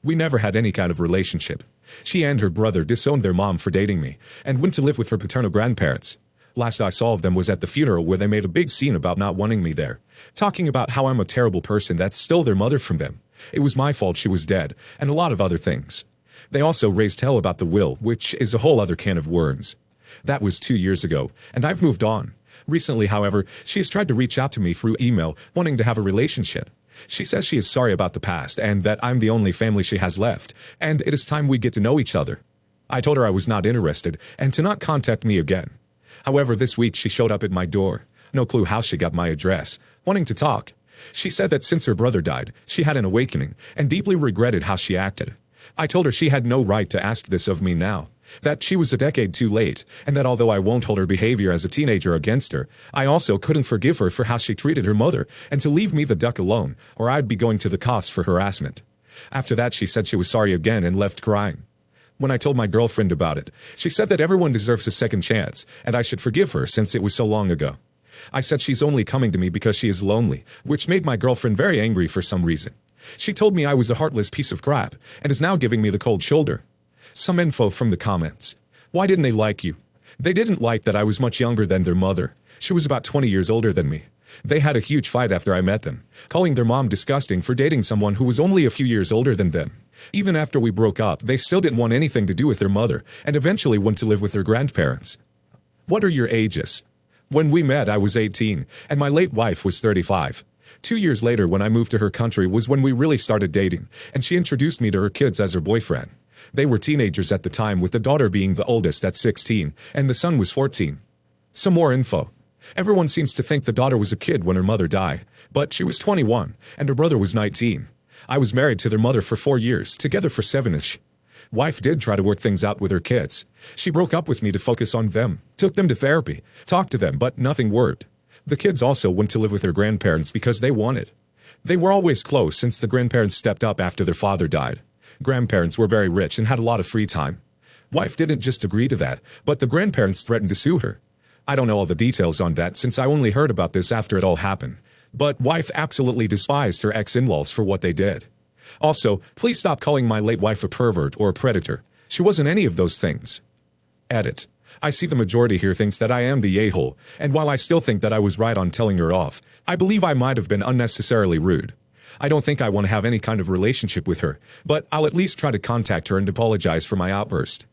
We never had any kind of relationship. She and her brother disowned their mom for dating me, and went to live with her paternal grandparents. Last I saw of them was at the funeral where they made a big scene about not wanting me there, talking about how I'm a terrible person that stole their mother from them. It was my fault she was dead, and a lot of other things. They also raised hell about the will, which is a whole other can of worms. That was 2 years ago, and I've moved on. Recently, however, she has tried to reach out to me through email, wanting to have a relationship. She says she is sorry about the past and that I'm the only family she has left, and it is time we get to know each other. I told her I was not interested and to not contact me again. However, this week she showed up at my door. No clue how she got my address, wanting to talk. She said that since her brother died, she had an awakening and deeply regretted how she acted. I told her she had no right to ask this of me now, that she was a decade too late, and that although I won't hold her behavior as a teenager against her, I also couldn't forgive her for how she treated her mother, and to leave me the duck alone, or I'd be going to the cops for harassment. After that, she said she was sorry again and left crying. When I told my girlfriend about it, she said that everyone deserves a second chance, and I should forgive her since it was so long ago. I said she's only coming to me because she is lonely, which made my girlfriend very angry for some reason. She told me I was a heartless piece of crap, and is now giving me the cold shoulder. Some info from the comments. Why didn't they like you? They didn't like that I was much younger than their mother. She was about 20 years older than me. They had a huge fight after I met them, calling their mom disgusting for dating someone who was only a few years older than them. Even after we broke up, they still didn't want anything to do with their mother, and eventually went to live with their grandparents. What are your ages? When we met, I was 18, and my late wife was 35. 2 years later, when I moved to her country, was when we really started dating, and she introduced me to her kids as her boyfriend. They were teenagers at the time, with the daughter being the oldest at 16, and the son was 14. Some more info. Everyone seems to think the daughter was a kid when her mother died, but she was 21, and her brother was 19. I was married to their mother for 4 years, together for 7-ish. Wife did try to work things out with her kids. She broke up with me to focus on them, took them to therapy, talked to them, but nothing worked. The kids also went to live with their grandparents because they wanted. They were always close since the grandparents stepped up after their father died. Grandparents were very rich and had a lot of free time. Wife didn't just agree to that, but the grandparents threatened to sue her. I don't know all the details on that since I only heard about this after it all happened. But wife absolutely despised her ex-in-laws for what they did. Also, please stop calling my late wife a pervert or a predator. She wasn't any of those things. Edit. I see the majority here thinks that I am the a-hole, and while I still think that I was right on telling her off, I believe I might have been unnecessarily rude. I don't think I want to have any kind of relationship with her, but I'll at least try to contact her and apologize for my outburst.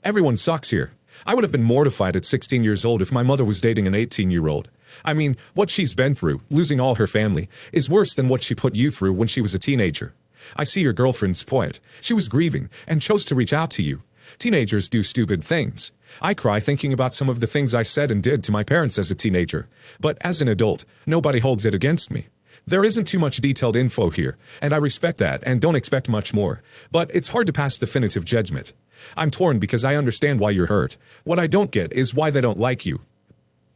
Everyone sucks here. I would have been mortified at 16 years old if my mother was dating an 18-year-old. I mean, what she's been through, losing all her family, is worse than what she put you through when she was a teenager. I see your girlfriend's point. She was grieving and chose to reach out to you. Teenagers do stupid things. I cry thinking about some of the things I said and did to my parents as a teenager. But as an adult, nobody holds it against me. There isn't too much detailed info here, and I respect that and don't expect much more. But it's hard to pass definitive judgment. I'm torn because I understand why you're hurt. What I don't get is why they don't like you.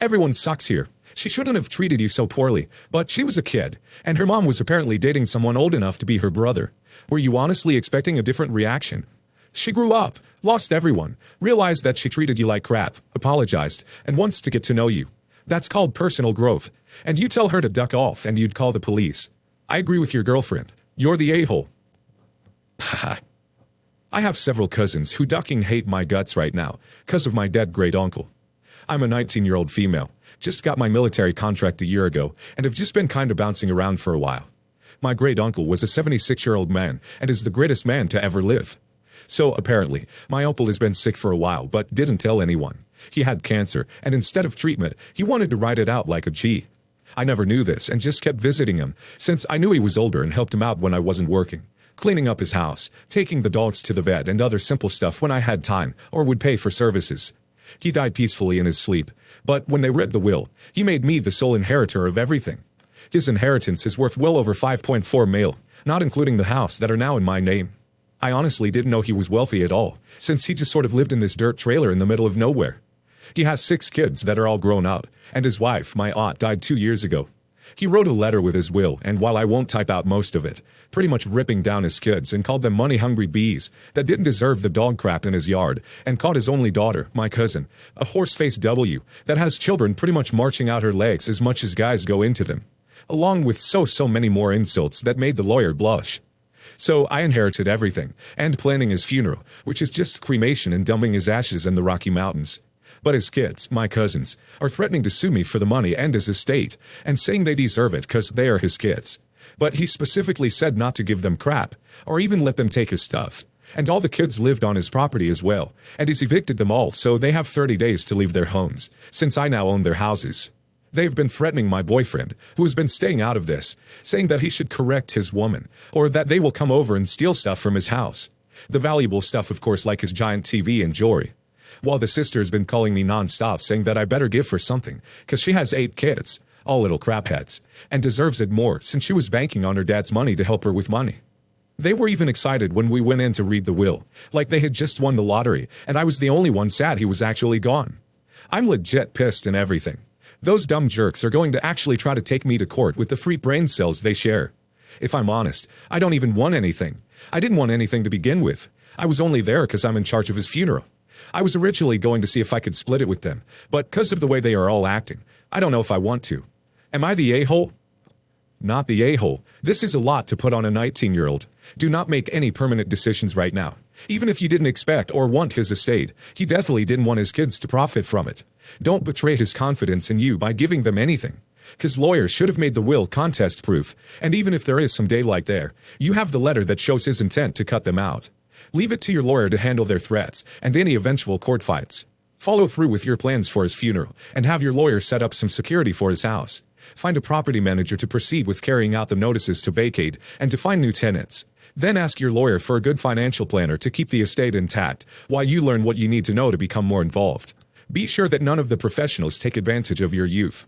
Everyone sucks here. She shouldn't have treated you so poorly, but she was a kid, and her mom was apparently dating someone old enough to be her brother. Were you honestly expecting a different reaction? She grew up, lost everyone, realized that she treated you like crap, apologized, and wants to get to know you. That's called personal growth. And you tell her to duck off and you'd call the police. I agree with your girlfriend. You're the a-hole. I have several cousins who ducking hate my guts right now, 'cause of my dead great-uncle. I'm a 19-year-old female, just got my military contract a year ago, and have just been kind of bouncing around for a while. My great-uncle was a 76-year-old man, and is the greatest man to ever live. So, apparently, my uncle has been sick for a while, but didn't tell anyone. He had cancer, and instead of treatment, he wanted to ride it out like a G. I never knew this, and just kept visiting him, since I knew he was older and helped him out when I wasn't working. Cleaning up his house, taking the dogs to the vet, and other simple stuff when I had time, or would pay for services. He died peacefully in his sleep, but when they read the will, he made me the sole inheritor of everything. His inheritance is worth well over 5.4 mil, not including the house that are now in my name. I honestly didn't know he was wealthy at all, since he just sort of lived in this dirt trailer in the middle of nowhere. He has 6 kids that are all grown up, and his wife, my aunt, died 2 years ago. He wrote a letter with his will, and while I won't type out most of it, pretty much ripping down his kids and called them money-hungry bees that didn't deserve the dog crap in his yard, and called his only daughter, my cousin, a horse-faced W that has children pretty much marching out her legs as much as guys go into them, along with so many more insults that made the lawyer blush. So I inherited everything, and planning his funeral, which is just cremation and dumping his ashes in the Rocky Mountains. But his kids, my cousins, are threatening to sue me for the money and his estate, and saying they deserve it because they are his kids. But he specifically said not to give them crap, or even let them take his stuff. And all the kids lived on his property as well, and he's evicted them all, so they have 30 days to leave their homes, since I now own their houses. They've been threatening my boyfriend, who has been staying out of this, saying that he should correct his woman, or that they will come over and steal stuff from his house. The valuable stuff, of course, like his giant TV and jewelry. While the sister has been calling me non-stop, saying that I better give her something, because she has 8 kids, all little crapheads, and deserves it more since she was banking on her dad's money to help her with money. They were even excited when we went in to read the will, like they had just won the lottery, and I was the only one sad he was actually gone. I'm legit pissed and everything. Those dumb jerks are going to actually try to take me to court with the free brain cells they share. If I'm honest, I don't even want anything. I didn't want anything to begin with. I was only there because I'm in charge of his funeral. I was originally going to see if I could split it with them, but because of the way they are all acting, I don't know if I want to. Am I the a-hole? Not the a-hole. This is a lot to put on a 19-year-old. Do not make any permanent decisions right now. Even if you didn't expect or want his estate, he definitely didn't want his kids to profit from it. Don't betray his confidence in you by giving them anything. His lawyer should have made the will contest-proof, and even if there is some daylight there, you have the letter that shows his intent to cut them out. Leave it to your lawyer to handle their threats and any eventual court fights. Follow through with your plans for his funeral, and have your lawyer set up some security for his house. Find a property manager to proceed with carrying out the notices to vacate and to find new tenants. Then ask your lawyer for a good financial planner to keep the estate intact while you learn what you need to know to become more involved. Be sure that none of the professionals take advantage of your youth.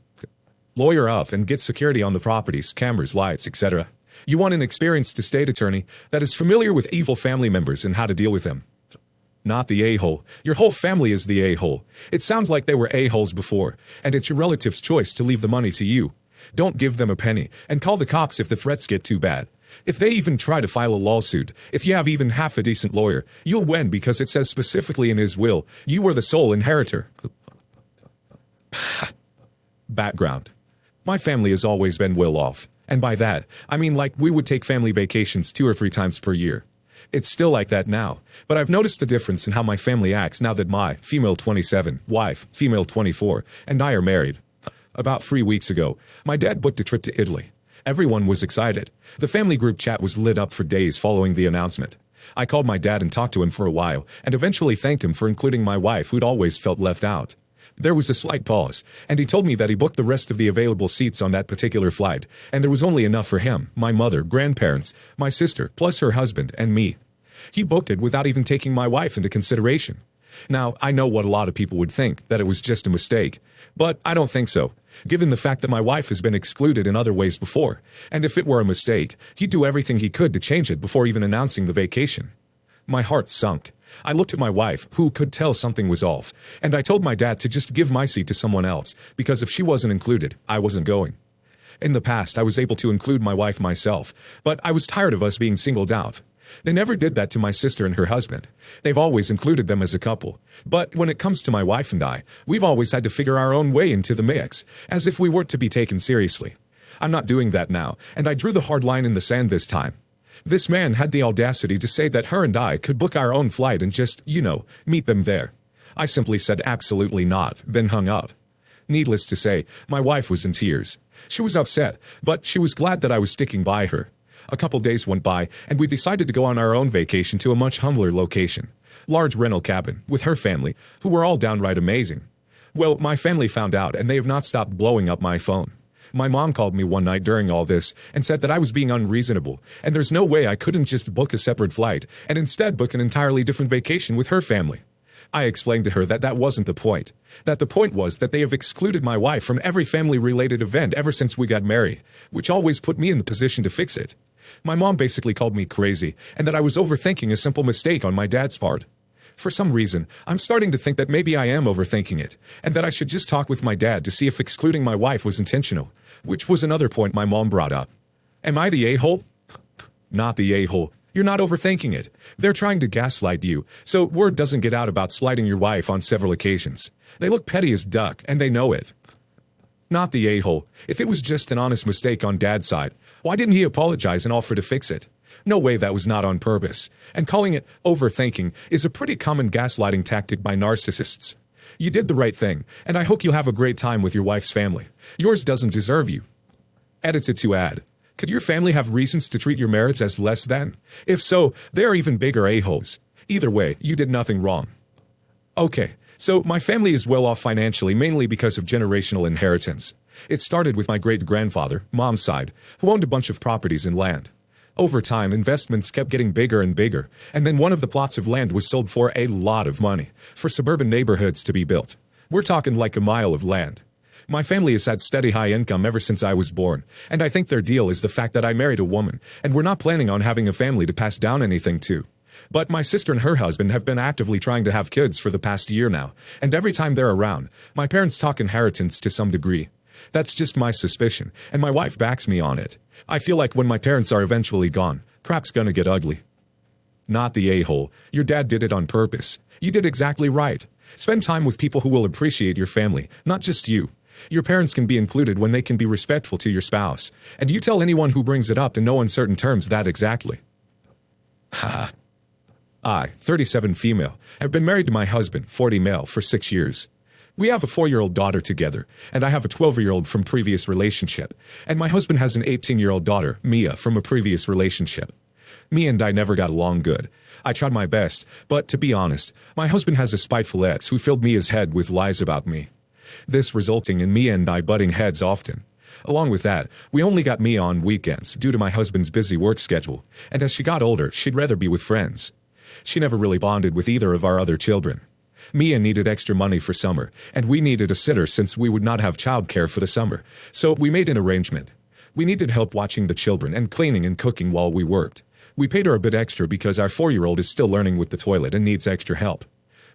Lawyer up and get security on the properties, cameras, lights, etc. You want an experienced estate attorney that is familiar with evil family members and how to deal with them. Not the a-hole. Your whole family is the a-hole. It sounds like they were a-holes before, and it's your relative's choice to leave the money to you. Don't give them a penny, and call the cops if the threats get too bad. If they even try to file a lawsuit, if you have even half a decent lawyer, you'll win because it says specifically in his will, you were the sole inheritor. Background. My family has always been well off, and by that, I mean like we would take family vacations 2 or 3 times per year. It's still like that now, but I've noticed the difference in how my family acts now that my female 27, wife, female 24, and I are married. About 3 weeks ago, my dad booked a trip to Italy. Everyone was excited. The family group chat was lit up for days following the announcement. I called my dad and talked to him for a while, and eventually thanked him for including my wife who'd always felt left out. There was a slight pause, and he told me that he booked the rest of the available seats on that particular flight, and there was only enough for him, my mother, grandparents, my sister, plus her husband, and me. He booked it without even taking my wife into consideration. Now, I know what a lot of people would think, that it was just a mistake, but I don't think so, given the fact that my wife has been excluded in other ways before, and if it were a mistake, he'd do everything he could to change it before even announcing the vacation. My heart sunk. I looked at my wife, who could tell something was off, and I told my dad to just give my seat to someone else, because if she wasn't included, I wasn't going. In the past, I was able to include my wife myself, but I was tired of us being singled out. They never did that to my sister and her husband. They've always included them as a couple. But when it comes to my wife and I, we've always had to figure our own way into the mix, as if we weren't to be taken seriously. I'm not doing that now, and I drew the hard line in the sand this time. This man had the audacity to say that her and I could book our own flight and just, meet them there. I simply said absolutely not, then hung up. Needless to say, my wife was in tears. She was upset, but she was glad that I was sticking by her. A couple days went by, and we decided to go on our own vacation to a much humbler location. Large rental cabin, with her family, who were all downright amazing. Well, my family found out, and they have not stopped blowing up my phone. My mom called me one night during all this and said that I was being unreasonable, and there's no way I couldn't just book a separate flight and instead book an entirely different vacation with her family. I explained to her that that wasn't the point. That the point was that they have excluded my wife from every family-related event ever since we got married, which always put me in the position to fix it. My mom basically called me crazy, and that I was overthinking a simple mistake on my dad's part. For some reason, I'm starting to think that maybe I am overthinking it, and that I should just talk with my dad to see if excluding my wife was intentional, which was another point my mom brought up. Am I the a-hole? Not the a-hole. You're not overthinking it. They're trying to gaslight you, so word doesn't get out about slighting your wife on several occasions. They look petty as duck, and they know it. Not the a-hole. If it was just an honest mistake on Dad's side, why didn't he apologize and offer to fix it? No way, that was not on purpose. And calling it overthinking is a pretty common gaslighting tactic by narcissists. You did the right thing, and I hope you'll have a great time with your wife's family. Yours doesn't deserve you. Edited to add. Could your family have reasons to treat your marriage as less than? If so, they are even bigger a-holes. Either way, you did nothing wrong. Okay, so my family is well off financially mainly because of generational inheritance. It started with my great-grandfather, mom's side, who owned a bunch of properties and land. Over time, investments kept getting bigger and bigger, and then one of the plots of land was sold for a lot of money, for suburban neighborhoods to be built. We're talking like a mile of land. My family has had steady high income ever since I was born, and I think their deal is the fact that I married a woman, and we're not planning on having a family to pass down anything to. But my sister and her husband have been actively trying to have kids for the past year now, and every time they're around, my parents talk inheritance to some degree. That's just my suspicion, and my wife backs me on it. I feel like when my parents are eventually gone, crap's gonna get ugly. Not the a-hole. Your dad did it on purpose. You did exactly right. Spend time with people who will appreciate your family, not just you. Your parents can be included when they can be respectful to your spouse, and you tell anyone who brings it up in no uncertain terms that exactly. Ha. I, 37 female, have been married to my husband, 40 male, for 6 years. We have a 4-year-old daughter together, and I have a 12-year-old from previous relationship, and my husband has an 18-year-old daughter, Mia, from a previous relationship. Mia and I never got along good. I tried my best, but to be honest, my husband has a spiteful ex who filled Mia's head with lies about me. This resulting in Mia and I butting heads often. Along with that, we only got Mia on weekends due to my husband's busy work schedule, and as she got older, she'd rather be with friends. She never really bonded with either of our other children. Mia needed extra money for summer, and we needed a sitter since we would not have childcare for the summer, so we made an arrangement. We needed help watching the children and cleaning and cooking while we worked. We paid her a bit extra because our 4-year-old is still learning with the toilet and needs extra help.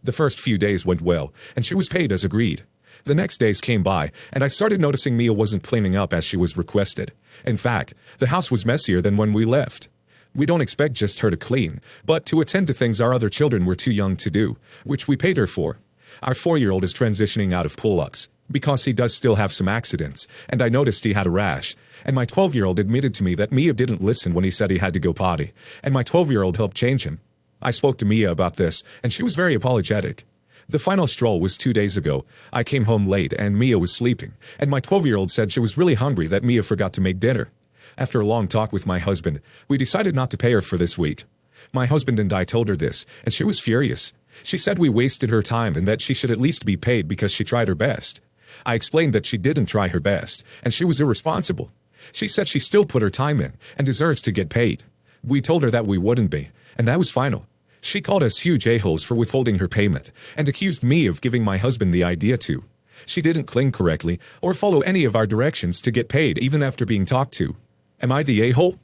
The first few days went well, and she was paid as agreed. The next days came by, and I started noticing Mia wasn't cleaning up as she was requested. In fact, the house was messier than when we left. We don't expect just her to clean, but to attend to things our other children were too young to do, which we paid her for. Our 4-year-old is transitioning out of pull-ups, because he does still have some accidents, and I noticed he had a rash, and my 12-year-old admitted to me that Mia didn't listen when he said he had to go potty, and my 12-year-old helped change him. I spoke to Mia about this, and she was very apologetic. The final stroll was 2 days ago. I came home late, and Mia was sleeping, and my 12-year-old said she was really hungry that Mia forgot to make dinner. After a long talk with my husband, we decided not to pay her for this week. My husband and I told her this, and she was furious. She said we wasted her time and that she should at least be paid because she tried her best. I explained that she didn't try her best, and she was irresponsible. She said she still put her time in and deserves to get paid. We told her that we wouldn't be, and that was final. She called us huge a-holes for withholding her payment and accused me of giving my husband the idea to. She didn't clean correctly or follow any of our directions to get paid even after being talked to. Am I the a-hole?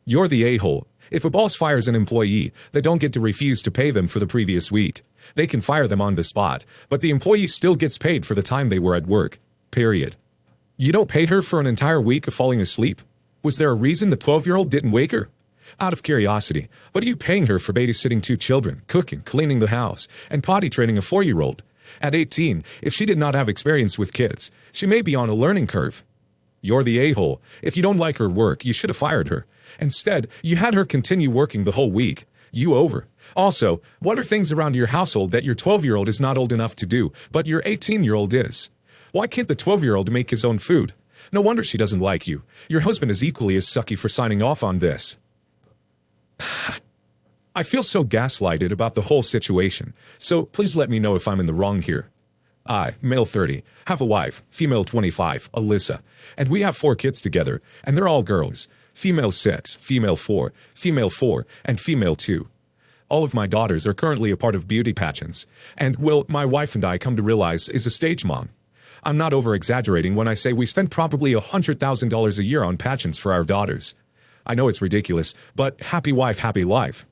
You're the a-hole. If a boss fires an employee, they don't get to refuse to pay them for the previous week. They can fire them on the spot, but the employee still gets paid for the time they were at work. Period. You don't pay her for an entire week of falling asleep? Was there a reason the 12-year-old didn't wake her? Out of curiosity, what are you paying her for babysitting 2 children, cooking, cleaning the house, and potty training a 4-year-old? At 18, if she did not have experience with kids, she may be on a learning curve. You're the a-hole. If you don't like her work, you should have fired her. Instead, you had her continue working the whole week. You over. Also, what are things around your household that your 12-year-old is not old enough to do, but your 18-year-old is? Why can't the 12-year-old make his own food? No wonder she doesn't like you. Your husband is equally as sucky for signing off on this. I feel so gaslighted about the whole situation, so please let me know if I'm in the wrong here. I, male 30, have a wife, female 25, Alyssa, and we have 4 kids together, and they're all girls. Female 6, female 4, female 4, and female 2. All of my daughters are currently a part of beauty pageants, and Will, my wife and I come to realize, is a stage mom. I'm not over-exaggerating when I say we spend probably $100,000 a year on pageants for our daughters. I know it's ridiculous, but happy wife, happy life.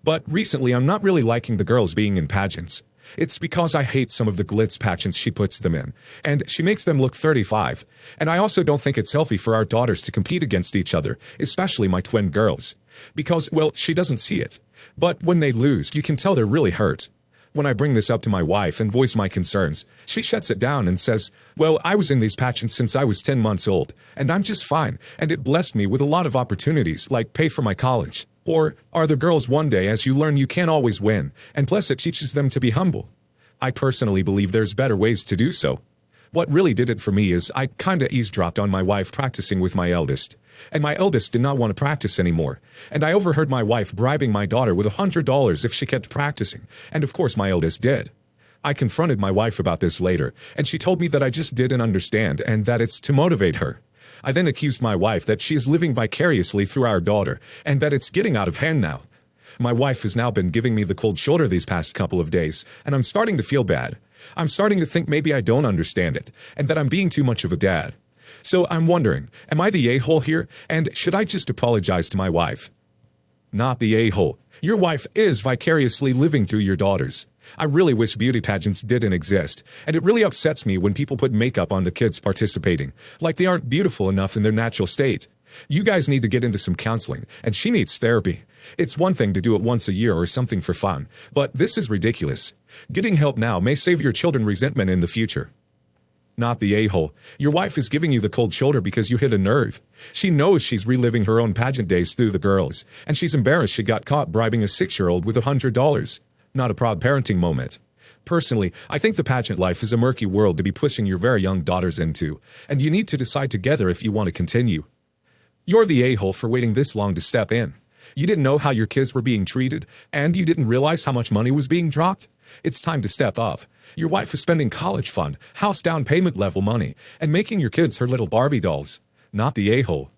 But recently I'm not really liking the girls being in pageants. It's because I hate some of the glitz pageants she puts them in, and she makes them look 35. And I also don't think it's healthy for our daughters to compete against each other, especially my twin girls. Because, well, she doesn't see it. But when they lose, you can tell they're really hurt. When I bring this up to my wife and voice my concerns, she shuts it down and says, well, I was in these pageants since I was 10 months old, and I'm just fine, and it blessed me with a lot of opportunities, like pay for my college. Or are the girls one day as you learn you can't always win, and plus it teaches them to be humble? I personally believe there's better ways to do so. What really did it for me is I kinda eavesdropped on my wife practicing with my eldest. And my eldest did not want to practice anymore. And I overheard my wife bribing my daughter with $100 if she kept practicing. And of course my eldest did. I confronted my wife about this later, and she told me that I just didn't understand and that it's to motivate her. I then accused my wife that she is living vicariously through our daughter, and that it's getting out of hand now. My wife has now been giving me the cold shoulder these past couple of days, and I'm starting to feel bad. I'm starting to think maybe I don't understand it, and that I'm being too much of a dad. So I'm wondering, am I the a-hole here, and should I just apologize to my wife? Not the a-hole. Your wife is vicariously living through your daughters. I really wish beauty pageants didn't exist, and it really upsets me when people put makeup on the kids participating, like they aren't beautiful enough in their natural state. You guys need to get into some counseling, and she needs therapy. It's one thing to do it once a year or something for fun, but this is ridiculous. Getting help now may save your children resentment in the future. Not the a-hole. Your wife is giving you the cold shoulder because you hit a nerve. She knows she's reliving her own pageant days through the girls, and she's embarrassed she got caught bribing a 6-year-old with $100. Not a proud parenting moment. Personally, I think the pageant life is a murky world to be pushing your very young daughters into, and you need to decide together if you want to continue. You're the a-hole for waiting this long to step in. You didn't know how your kids were being treated, and you didn't realize how much money was being dropped? It's time to step up. Your wife is spending college fund, house down payment level money, and making your kids her little Barbie dolls. Not the a-hole.